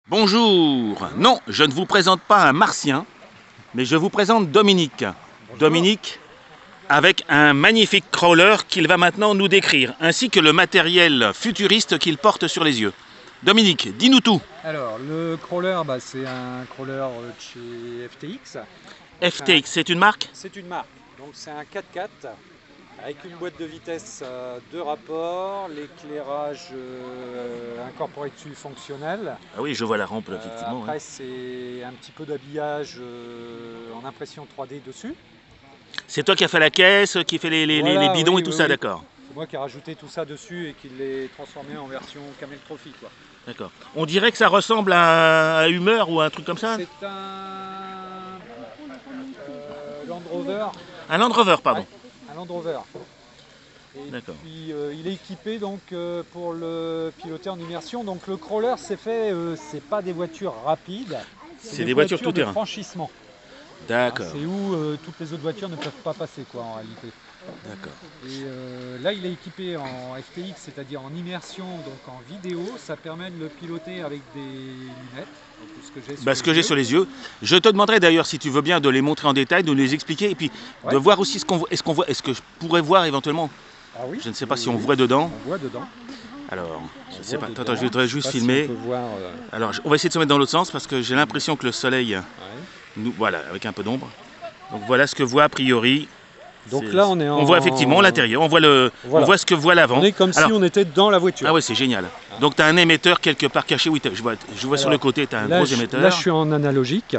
Bonjour. Non, je ne vous présente pas un martien, mais je vous présente Dominique. Bonjour. Dominique, avec un magnifique crawler qu'il va maintenant nous décrire, ainsi que le matériel futuriste qu'il porte sur les yeux. Dominique, dis-nous tout. Alors, le crawler, c'est un crawler de chez FTX. FTX, c'est une marque? C'est une marque. Donc, c'est un 4x4 avec une boîte de vitesse de rapport, l'éclairage incorporé dessus fonctionnel. Ah oui, je vois la rampe, effectivement. Après, Ouais. c'est un petit peu d'habillage en impression 3D dessus. C'est toi qui as fait la caisse, qui fait les Voilà, bidons oui, et tout oui, ça, oui. d'accord. C'est moi qui ai rajouté tout ça dessus et qui l'ai transformé en version Camel Trophy, quoi. D'accord. On dirait que ça ressemble à un Hummer ou un truc comme ça. C'est un Land Rover. Un Land Rover, pardon. Ouais, un Land Rover. Et D'accord. puis il est équipé donc pour le piloter en immersion. Donc le crawler, c'est fait, c'est pas des voitures rapides, C'est des voitures tout de terrain. franchissement. D'accord. C'est où toutes les autres voitures ne peuvent pas passer, quoi, en réalité. D'accord. Et là, il est équipé en FTX, c'est-à-dire en immersion, donc en vidéo. Ça permet de le piloter avec des lunettes. Donc, ce que j'ai sur les yeux. Je te demanderai d'ailleurs si tu veux bien de les montrer en détail, de nous les expliquer et puis Ouais. de voir aussi ce qu'on voit. Est-ce que je pourrais voir éventuellement? Ah oui. Je ne sais pas Oui, si on oui. voit dedans. On voit dedans. Alors, je On ne sais voit pas. dedans. Attends, je voudrais juste Je sais pas filmer. si on peut voir, Alors, on va essayer de se mettre dans l'autre sens parce que j'ai l'impression que le soleil ouais. nous, voilà, avec un peu d'ombre. Donc voilà ce que voit a priori. Donc là, on est en... On voit effectivement l'intérieur. On voit Voilà. on voit ce que voit l'avant. On est comme si on était dans la voiture. Ah ouais, c'est génial. Donc tu as un émetteur quelque part caché. Oui, je vois sur le côté, tu as un gros émetteur. Là, je suis en analogique,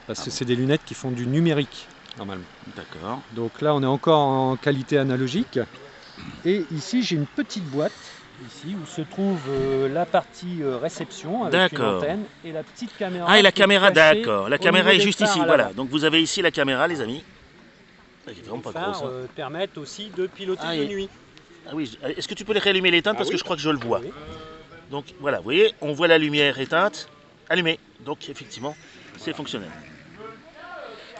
parce que c'est des lunettes qui font du numérique, normalement. D'accord. Donc là, on est encore en qualité analogique. Et ici, j'ai une petite boîte, ici, où se trouve la partie réception, avec une antenne, et la petite caméra. Ah, et la qui est caméra, cachée d'accord. La au caméra niveau est des juste phares ici. à Voilà. l'avant. Donc vous avez ici la caméra, les amis. C'est vraiment pas Les gros, phares ça. permettent aussi de piloter Ah, de et- nuit. Ah oui, est-ce que tu peux les réallumer et l'éteindre parce que oui. je crois que je le vois. Oui. Donc voilà, vous voyez, on voit la lumière éteinte, allumée. Donc effectivement, c'est fonctionnel.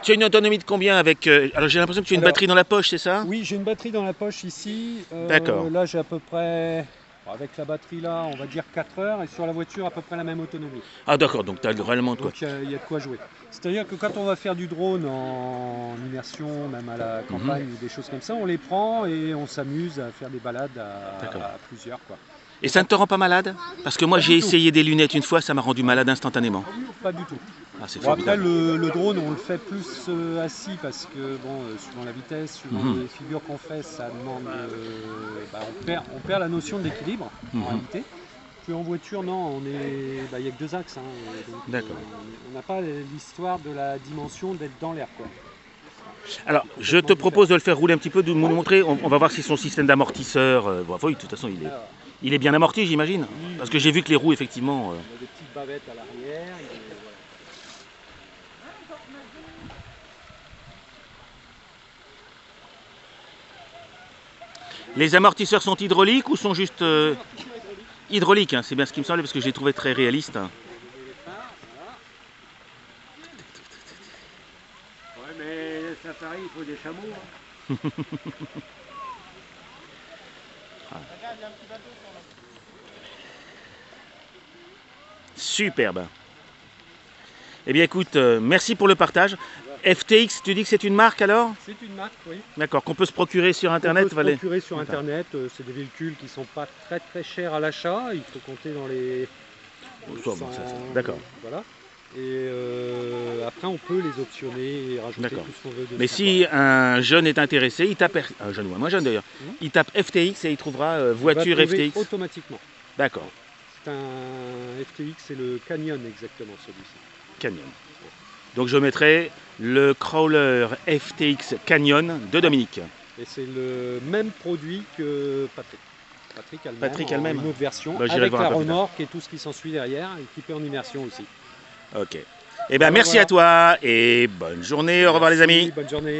Tu as une autonomie de combien avec... alors j'ai l'impression que tu as une batterie dans la poche, c'est ça? Oui, j'ai une batterie dans la poche ici. D'accord. Là, j'ai à peu près, avec la batterie là, on va dire 4 heures, et sur la voiture, à peu près la même autonomie. Ah d'accord, donc tu as réellement de quoi. Donc il y a de quoi jouer. C'est-à-dire que quand on va faire du drone en immersion, même à la campagne ou des choses comme ça, on les prend et on s'amuse à faire des balades à plusieurs, quoi. Et ça ne te rend pas malade? Parce que moi Pas j'ai du tout. essayé des lunettes une fois, ça m'a rendu malade instantanément. Pas du tout. Ah, c'est Bon, après, formidable. le drone, on le fait plus assis parce que, bon, suivant la vitesse, suivant les figures qu'on fait, ça demande. On perd la notion d'équilibre en réalité. Puis en voiture, non, il n'y a que deux axes. D'accord. On n'a pas l'histoire de la dimension d'être dans l'air, quoi. Alors, je te propose de le faire rouler un petit peu, de nous montrer. On va voir si son système d'amortisseur... oui, de toute façon, Alors, il est bien amorti, j'imagine. oui. Parce que j'ai vu que les roues, effectivement... on a des petites bavettes à l'arrière. Les amortisseurs sont hydrauliques ou sont juste... hydrauliques, hein, c'est bien ce qui me semblait parce que je les trouvais très réalistes. Ouais, mais ça pareil, il faut des chameaux. Superbe. Eh bien écoute, merci pour le partage. FTX, tu dis que c'est une marque alors? C'est une marque, oui. D'accord, qu'on peut se procurer sur internet. On peut se procurer sur D'accord. internet, c'est des véhicules qui sont pas très chers à l'achat, il faut compter dans les... D'accord. Voilà. Et après on peut les optionner et rajouter D'accord. tout ce qu'on veut dessus. Mais si un jeune est intéressé, il tape... Un jeune ou un moins jeune d'ailleurs. Il tape FTX et il trouvera voiture on va trouver FTX. automatiquement. D'accord, C'est un FTX, c'est le Canyon exactement celui-ci. Canyon. Donc je mettrai le crawler FTX Canyon de Dominique. Et c'est le même produit que Patrick. Patrick a le même. Une autre version, Bah, j'irai avec voir un la peu plus tard. remorque et tout ce qui s'ensuit derrière, équipé en immersion aussi. Ok. Eh bien merci à toi et bonne journée. Au revoir les amis. Bonne journée.